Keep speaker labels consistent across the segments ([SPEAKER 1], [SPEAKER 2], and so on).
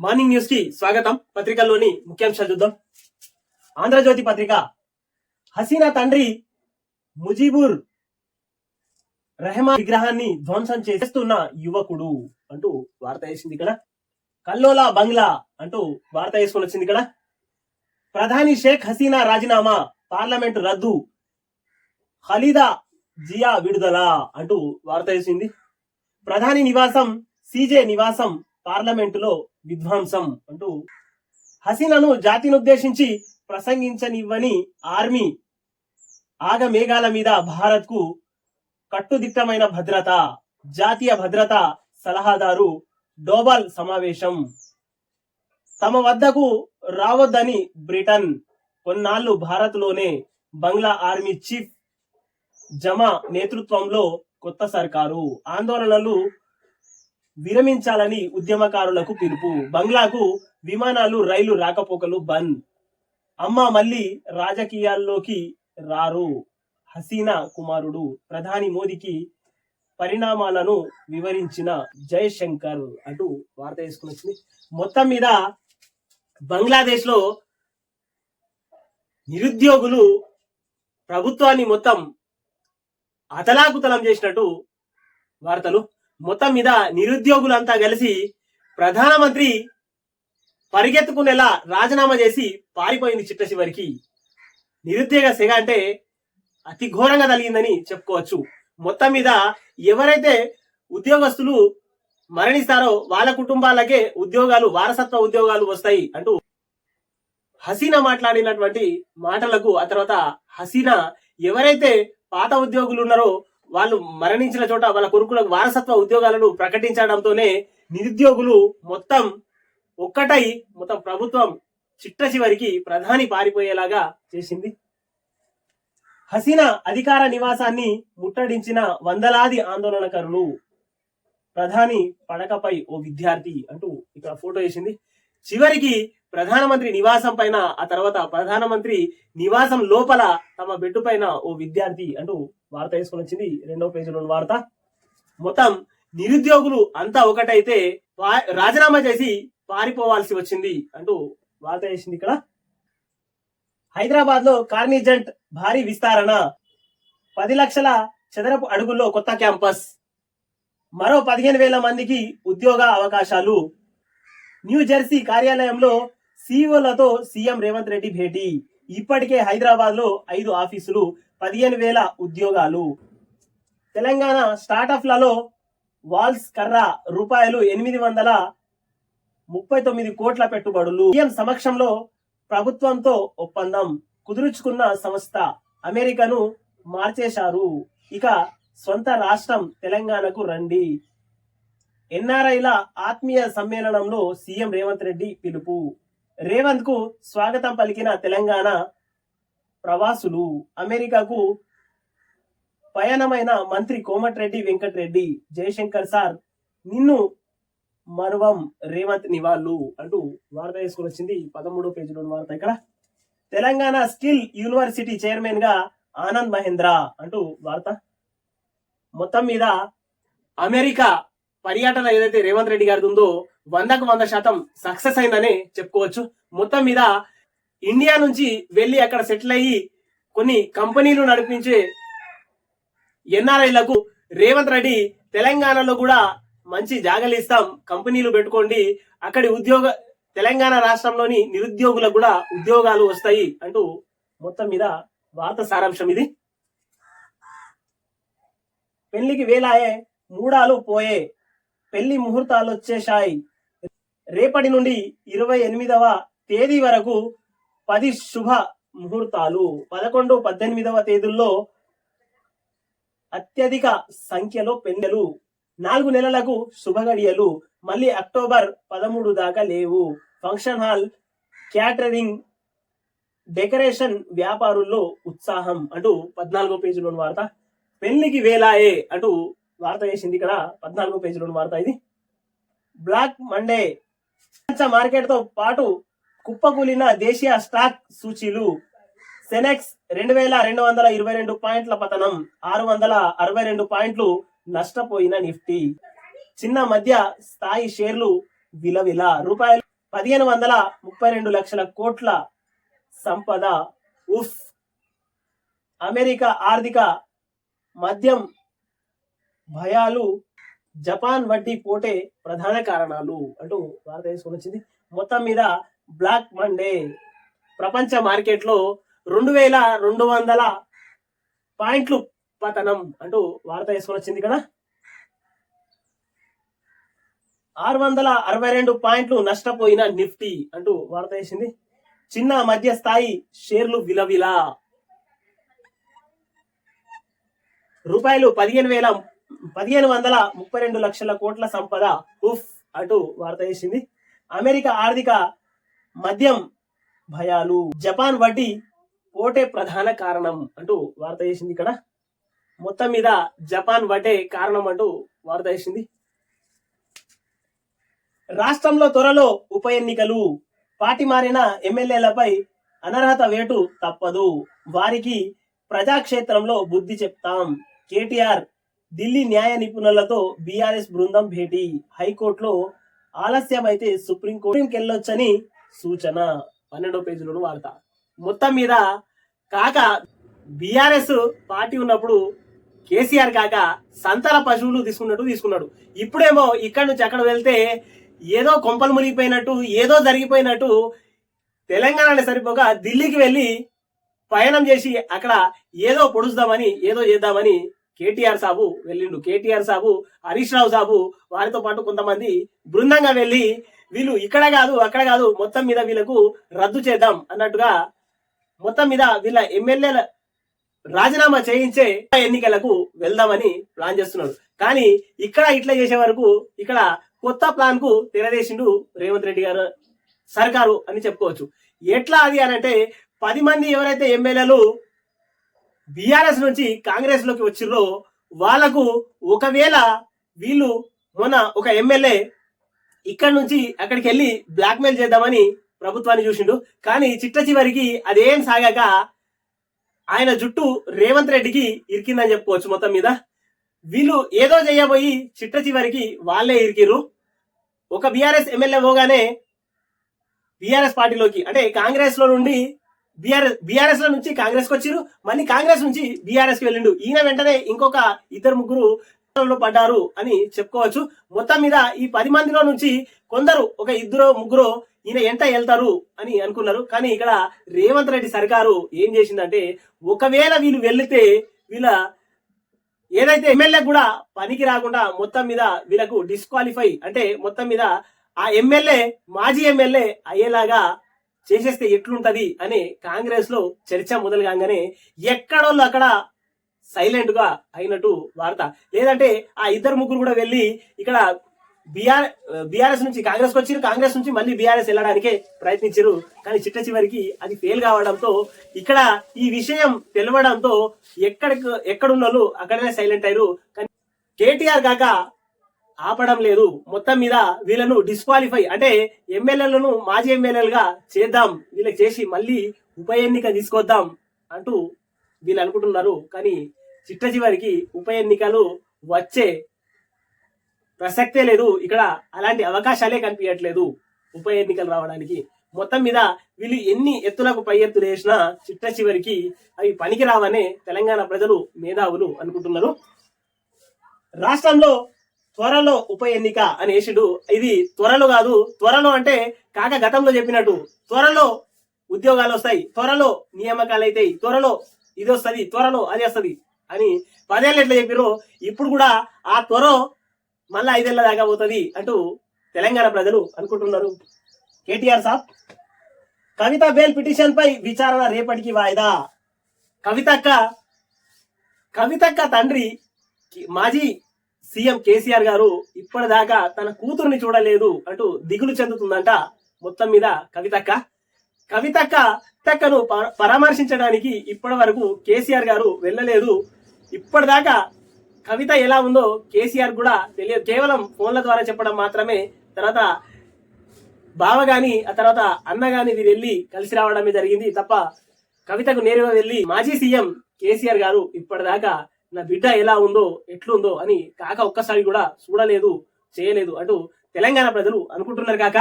[SPEAKER 1] Morning news కి స్వాగతం. పత్రికల్లోని ముఖ్యాంశాలు చూద్దాం. ఆంధ్రజ్యోతి పత్రిక, హసీనా తండ్రి ముజీబుర్ రెహమాన్ విగ్రహాన్ని ధ్వంసం చేస్తున్న యువకుడు అంటూ వార్త వేసింది ఇక్కడ. కల్లోలా బంగ్లా అంటూ వార్త వేసుకొని వచ్చింది ఇక్కడ. ప్రధాని షేక్ హసీనా రాజీనామా, పార్లమెంటు రద్దు, ఖలీదా జియా విడుదల అంటూ వార్త వేసింది. ప్రధాని నివాసం సీజే నివాసం పార్లమెంటులో విధ్వంసం అంటూ హసీనాను జాతినుద్దేశించి ప్రసంగించనివ్వని ఆర్మీ ఆగమేఘాల మీద భారత్ కు కట్టుదిట్టమైన భద్రత, జాతీయ భద్రత సలహాదారు డోబాల్ సమావేశం. తమ వద్దకు రావద్దని బ్రిటన్, కొన్నాళ్లు భారత్ లోనే బంగ్లా ఆర్మీ చీఫ్ జమా నేతృత్వంలో కొత్త సర్కారు. ఆందోళనలు విరమించాలని ఉద్యమకారులకు పిలుపు. బంగ్లాకు విమానాలు, రైలు రాకపోకలు బంద్. అమ్మ మళ్ళీ రాజకీయాల్లోకి రారు, హసీనా కుమారుడు. ప్రధాని మోదీకి పరిణామాలను వివరించిన జయశంకర్ అంటూ వార్త వేసుకుని వచ్చింది. మొత్తం మీద బంగ్లాదేశ్ లో నిరుద్యోగులు ప్రభుత్వాన్ని మొత్తం అతలాకుతలం చేసినట్టు వార్తలు. మొత్తం మీద నిరుద్యోగులంతా కలిసి ప్రధానమంత్రి పరిగెత్తుకునేలా రాజీనామా చేసి పారిపోయింది చిట్ట చివరికి. నిరుద్యోగ సెగ అంటే అతి ఘోరంగా కలిగిందని చెప్పుకోవచ్చు. మొత్తం మీద ఎవరైతే ఉద్యోగస్తులు మరణిస్తారో వాళ్ళ కుటుంబాలకే ఉద్యోగాలు, వారసత్వ ఉద్యోగాలు వస్తాయి అంటూ హసీనా మాట్లాడినటువంటి మాటలకు, ఆ తర్వాత హసీనా ఎవరైతే పాత ఉద్యోగులు ఉన్నారో వాళ్ళు మరణించిన చోట వాళ్ళ కొడుకులకు వారసత్వ ఉద్యోగాలను ప్రకటించడంతోనే నిరుద్యోగులు మొత్తం ఒక్కటై మొత్తం ప్రభుత్వం చిట్ట చివరికి ప్రధాని పారిపోయేలాగా చేసింది. హసీనా అధికార నివాసాన్ని ముట్టడించిన వందలాది ఆందోళనకారులు. ప్రధాని పడకపై ఓ విద్యార్థి అంటూ ఇక్కడ ఫోటో వేసింది. చివరికి ప్రధానమంత్రి నివాసం పైన, ఆ తర్వాత ప్రధానమంత్రి నివాసం లోపల తమ బెడ్ పైన ఓ విద్యార్థి అంటూ వార్త వేసుకొని వచ్చింది. 2వ పేజీలో వార్త. మొత్తం నిరుద్యోగులు అంతా ఒకటైతే రాజీనామా చేసి పారిపోవాల్సి వచ్చింది అంటూ వార్త వేసింది ఇక్కడ. హైదరాబాద్ లో కార్నిజెంట్ భారీ విస్తరణ, 10 లక్షల చదరపు అడుగుల్లో కొత్త క్యాంపస్, మరో 15,000 మందికి ఉద్యోగ అవకాశాలు. న్యూ జెర్సీ కార్యాలయంలో సీఈఓలతో సీఎం రేవంత్ రెడ్డి భేటీ. ఇప్పటికే హైదరాబాద్ లో 5 ఆఫీసులు, 15,000 ఉద్యోగాలు. తెలంగాణ స్టార్టప్లలో వాల్స్ కర్ర రూపాయలు 839 కోట్ల పెట్టుబడులు. సీఎం సమక్షంలో ప్రభుత్వంతో ఒప్పందం కుదుర్చుకున్న సంస్థ అమెరికాను మార్చేశారు. ఇక సొంత రాష్ట్రం తెలంగాణకు రండి. ఎన్ఆర్ఐల ఆత్మీయ సమ్మేళనంలో సీఎం రేవంత్ రెడ్డి పిలుపు. రేవంత్ కు స్వాగతం పలికిన తెలంగాణ ప్రవాసులు. అమెరికాకు పయనమైన మంత్రి కోమటిరెడ్డి వెంకటరెడ్డి. జయశంకర్ సార్ నిన్ను మరువం, రేవంత్ నివాళులు అంటూ వార్త వేసుకుని వచ్చింది. 13వ పేజీలో వార్త ఇక్కడ. తెలంగాణ స్కిల్ యూనివర్సిటీ చైర్మన్ గా ఆనంద్ మహేంద్ర అంటూ వార్త. మొత్తం మీద అమెరికా పర్యటన ఏదైతే రేవంత్ రెడ్డి గారిది ఉందో 100కు 100% సక్సెస్ అయిందనే చెప్పుకోవచ్చు. మొత్తం మీద ఇండియా నుంచి వెళ్ళి అక్కడ సెటిల్ అయ్యి కొన్ని కంపెనీలు నడిపించే ఎన్ఆర్ఐలకు రేవంత్ రెడ్డి తెలంగాణలో కూడా మంచి జాగాలు ఇస్తాం, కంపెనీలు పెట్టుకోండి, అక్కడి తెలంగాణ రాష్ట్రంలోని నిరుద్యోగులకు కూడా ఉద్యోగాలు వస్తాయి అంటూ మొత్తం మీద వార్త సారాంశం ఇది. పెళ్లికి వేలాయే, మూడాలు పోయే, పెళ్లి ముహూర్తాలు వచ్చేశాయి. రేపటి నుండి 28వ తేదీ వరకు 10 శుభ ముహూర్తాలు. 11, 18వ తేదీల్లో అత్యధిక సంఖ్యలో పెళ్లిలు. 4 నెలలకు శుభగడియలు. మళ్ళీ అక్టోబర్ 13 దాకా లేవు. ఫంక్షన్ హాల్, క్యాటరింగ్, డెకరేషన్ వ్యాపారుల్లో ఉత్సాహం అంటూ 14వ పేజీలోని వార్త. పెళ్లికి వేలాయే అంటూ వార్త వేసింది ఇక్కడ. 14వ పేజీలోని వార్త ఇది. బ్లాక్ మండే, మార్కెట్ తో పాటు కుప్పకూలిన దేశీయ స్టాక్ సూచీలు. సెనెక్స్ 2222 పాయింట్ల పతనం, 662 పాయింట్లు నష్టపోయిన నిఫ్టీ. చిన్న మధ్య స్థాయి షేర్లు విలవిల. 1532 లక్షల కోట్ల సంపద. ఉఫ్. అమెరికా ఆర్థిక మద్యం భయాలు, జపాన్ వడ్డీ పోటే ప్రధాన కారణాలు అంటూ వార్త తీసుకొని వచ్చింది. మొత్తం మీద బ్లాక్ మండే. ప్రపంచ మార్కెట్లో 2200 పాయింట్లు పతనం అంటూ వార్త తీసుకొని వచ్చింది ఇక్కడ. 662 పాయింట్లు నష్టపోయిన నిఫ్టీ అంటూ వార్త వేసింది. చిన్న మధ్య స్థాయి షేర్లు విలవిల. రూపాయలు 1532 లక్షల కోట్ల సంపద. ఉఫ్ అంటూ వార్త వేసింది. అమెరికా ఆర్థిక మద్యం భయాలు, జపాన్ వడ్డీ పోటే ప్రధాన కారణం అంటూ వార్త వేసింది ఇక్కడ. మొత్తం మీద జపాన్ వడ్డే కారణం అంటూ వార్త వేసింది. రాష్ట్రంలో త్వరలో ఉప ఎన్నికలు. పార్టీ మారిన ఎమ్మెల్యేలపై అనర్హత వేటు తప్పదు. వారికి ప్రజాక్షేత్రంలో బుద్ధి చెప్తాం. కేటీఆర్ ఢిల్లీ న్యాయ నిపుణులతో బీఆర్ఎస్ బృందం భేటీ. హైకోర్టులో ఆలస్యమైతే సుప్రీంకోర్టుకి వెళ్ళొచ్చని సూచన. 12వ పేజీలోని వార్త. మొత్తం మీద కాక బీఆర్ఎస్ పార్టీ ఉన్నప్పుడు కేసీఆర్ కాక సంతాన పశువులు తీసుకున్నాడు. ఇప్పుడేమో ఇక్కడ నుంచి అక్కడ వెళ్తే ఏదో కొంపలు మునిగిపోయినట్టు, ఏదో జరిగిపోయినట్టు తెలంగాణ సరిపోక ఢిల్లీకి వెళ్ళి పయనం చేసి అక్కడ ఏదో పొడుస్తామని, ఏదో చేద్దామని కేటీఆర్ సాబు వెళ్ళిండు. కేటీఆర్ సాబు, హరీష్ రావు సాబు వారితో పాటు కొంతమంది బృందంగా వెళ్ళి వీళ్ళు ఇక్కడ కాదు అక్కడ కాదు, మొత్తం మీద వీళ్ళకు రద్దు చేద్దాం అన్నట్టుగా మొత్తం మీద వీళ్ళ ఎమ్మెల్యేల రాజీనామా చేయించే ఎన్నికలకు వెళ్దామని ప్లాన్ చేస్తున్నాడు. కానీ ఇక్కడ ఇట్లా చేసే వరకు ఇక్కడ కొత్త ప్లాన్ కు తెరదేశిండు రేవంత్ రెడ్డి గారు సర్కారు అని చెప్పుకోవచ్చు. ఎట్లా అది అనంటే 10 మంది ఎవరైతే ఎమ్మెల్యేలు బీఆర్ఎస్ నుంచి కాంగ్రెస్ లోకి వచ్చిర్రో వాళ్లకు ఒకవేళ వీళ్ళు మొన్న ఒక ఎమ్మెల్యే ఇక్కడ నుంచి అక్కడికి వెళ్ళి బ్లాక్ మెయిల్ చేద్దామని ప్రభుత్వాన్ని చూసిండు. కానీ చిట్ట చివరికి అదేం సాగాక ఆయన జుట్టు రేవంత్ రెడ్డికి ఇరికిందని చెప్పుకోవచ్చు. మొత్తం మీద వీళ్ళు ఏదో చేయబోయి చిట్ట చివరికి వాళ్ళే ఇరికిర్రు. ఒక బీఆర్ఎస్ ఎమ్మెల్యే పోగానే బీఆర్ఎస్ పార్టీలోకి అంటే కాంగ్రెస్ లో నుండి బీఆర్ఎస్ లో నుంచి కాంగ్రెస్ కి వచ్చిరు, మళ్ళీ కాంగ్రెస్ నుంచి బీఆర్ఎస్ కి వెళ్ళిండు. ఈయన వెంటనే ఇంకొక 2-3 పడ్డారు అని చెప్పుకోవచ్చు. మొత్తం మీద ఈ 10 మందిలో నుంచి కొందరు ఒక 2-3 ఈయన ఎంత వెళ్తారు అని అనుకున్నారు. కానీ ఇక్కడ రేవంత్ రెడ్డి సర్కారు ఏం చేసిందంటే ఒకవేళ వీళ్ళు వెళ్తే వీళ్ళ ఏదైతే ఎమ్మెల్యే కూడా పనికి రాకుండా మొత్తం మీద వీళ్ళకు డిస్క్వాలిఫై అంటే మొత్తం మీద ఆ ఎమ్మెల్యే మాజీ ఎమ్మెల్యే అయ్యేలాగా చేసేస్తే ఎట్లుంటది అని కాంగ్రెస్ లో చర్చ మొదలు కాగానే ఎక్కడోళ్ళు అక్కడ సైలెంట్ గా అయినట్టు వార్త. లేదంటే ఆ 2-3 కూడా వెళ్ళి ఇక్కడ బీఆర్ఎస్ నుంచి కాంగ్రెస్ కి వచ్చారు, కాంగ్రెస్ నుంచి మళ్ళీ బీఆర్ఎస్ వెళ్ళడానికే ప్రయత్నించారు. కానీ చిట్ట చివరికి అది ఫెయిల్ కావడంతో ఇక్కడ ఈ విషయం తెలవడంతో ఎక్కడున్న వాళ్ళు అక్కడనే సైలెంట్ అయ్యారు. కానీ కేటీఆర్ కాక ఆపడం లేదు. మొత్తం మీద వీళ్ళను డిస్క్వాలిఫై అంటే ఎమ్మెల్యేలను మాజీ ఎమ్మెల్యేలుగా చేద్దాం, వీళ్ళకి చేసి మళ్ళీ ఉప ఎన్నిక తీసుకొద్దాం అంటూ వీళ్ళు అనుకుంటున్నారు. కానీ చిట్ట చివరికి ఉప ఎన్నికలు వచ్చే ప్రసక్తే లేదు. ఇక్కడ అలాంటి అవకాశాలే కనిపించట్లేదు ఉప ఎన్నికలు రావడానికి. మొత్తం మీద వీళ్ళు ఎన్ని ఎత్తులకు పై ఎత్తులు వేసినా చిట్ట చివరికి అవి పనికి రావనే తెలంగాణ ప్రజలు మేధావులు అనుకుంటున్నారు. రాష్ట్రంలో త్వరలో ఉప ఎన్నిక అని వేసిడు. ఇది త్వరలో కాదు, త్వరలో అంటే కాక గతంలో చెప్పినట్టు త్వరలో ఉద్యోగాలు వస్తాయి, త్వరలో నియామకాలు అవుతాయి, త్వరలో ఇది వస్తుంది, త్వరలో అది వస్తుంది అని 10 ఏళ్ళు ఎట్లా చెప్పారో ఇప్పుడు కూడా ఆ త్వర మళ్ళా 5 ఏళ్ల దాకా పోతుంది అంటూ తెలంగాణ ప్రజలు అనుకుంటున్నారు. కేటీఆర్ సాబ్ కవిత బెయిల్ పిటిషన్ పై విచారణ రేపటికి వాయిదా. కవితక్క తండ్రి మాజీ సీఎం కేసీఆర్ గారు ఇప్పటిదాకా తన కూతుర్ని చూడలేదు అంటూ దిగులు చెందుతుందంట. మొత్తం మీద కవితక్కను పరామర్శించడానికి ఇప్పటి వరకు కేసీఆర్ గారు వెళ్ళలేదు. ఇప్పటిదాకా కవిత ఎలా ఉందో కేసీఆర్ కూడా తెలియదు, కేవలం ఫోన్ల ద్వారా చెప్పడం మాత్రమే. తర్వాత బావ గాని ఆ తర్వాత అన్న గాని వీరు వెళ్ళి కలిసి రావడమే జరిగింది తప్ప కవితకు నేరుగా వెళ్ళి మాజీ సీఎం కేసీఆర్ గారు ఇప్పటిదాకా నా బిడ్డ ఎలా ఉందో ఎట్లుందో అని కాక ఒక్కసారి కూడా చూడలేదు, చేయలేదు అంటూ తెలంగాణ ప్రజలు అనుకుంటున్నారు. కాక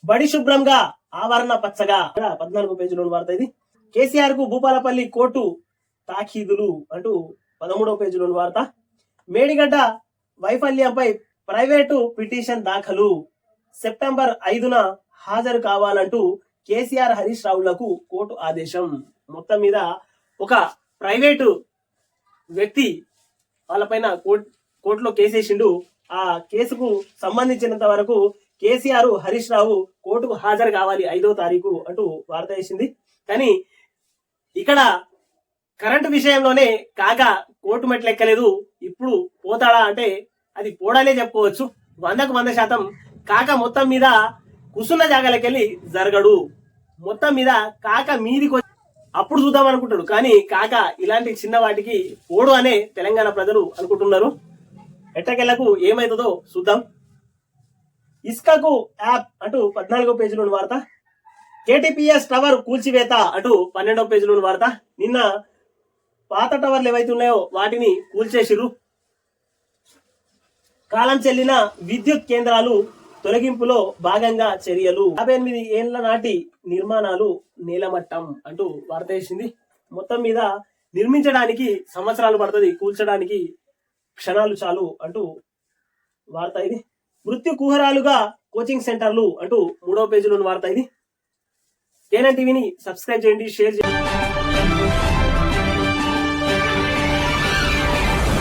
[SPEAKER 1] బడి శుభ్రంగా ఆవరణ పచ్చగా 14 పేజీలోని వార్త ఇది. కేసీఆర్ కు భూపాలపల్లి కోర్టు తాఖీదులు అంటూ 13వ పేజీలోని వార్త. మేడిగడ్డ వైఫల్యంపై ప్రైవేటు పిటిషన్ దాఖలు, సెప్టెంబర్ 5న హాజరు కావాలంటూ కేసీఆర్ హరీష్ రావులకు కోర్టు ఆదేశం. మొత్తం మీద ఒక ప్రైవేటు వ్యక్తి వాళ్ళపైన కోర్టులో కేసేసిండు. ఆ కేసుకు సంబంధించినంత వరకు కేసీఆర్ హరీష్ రావు కోర్టుకు హాజరు కావాలి 5వ తారీఖు అంటూ వార్త వేసింది. కానీ ఇక్కడ కరెంటు విషయంలోనే కాగా కోర్టు మెట్లు ఎక్కలేదు. ఇప్పుడు పోతాడా అంటే అది పోడానే చెప్పుకోవచ్చు. 100% కాక మొత్తం మీద కుసున్న జాగాలకెళ్ళి జరగడు. మొత్తం మీద కాక మీదికి అప్పుడు చూద్దాం అనుకుంటాడు. కానీ కాక ఇలాంటి చిన్న వాటికి పోడు అనే తెలంగాణ ప్రజలు అనుకుంటున్నారు. ఎట్టకెళ్లకు ఏమైతుందో చూద్దాం. ఇస్కాకు యాప్ అంటూ 14వ పేజీలోని వార్త. కేటీపీఎస్ టవర్ కూల్చివేత అంటూ 12వ పేజీలోని వార్త. నిన్న పాత టవర్లు ఏవైతే ఉన్నాయో వాటిని కూల్చేసిర్రు. కాలం చెల్లిన విద్యుత్ కేంద్రాలు తొలగింపులో భాగంగా చర్యలు. 58 ఏళ్ల నాటి నిర్మాణాలు నేలమట్టం అంటూ వార్త వేసింది. మొత్తం మీద నిర్మించడానికి సంవత్సరాలు పడుతుంది, కూల్చడానికి క్షణాలు చాలు అంటూ వార్త ఇది. మృత్యు కుహరాలుగా కోచింగ్ సెంటర్లు అంటూ 3వ పేజీలోని వార్త ఇది. కేఎన్ఎన్ టీవీని సబ్స్క్రైబ్ చేయండి, షేర్ చేయండి.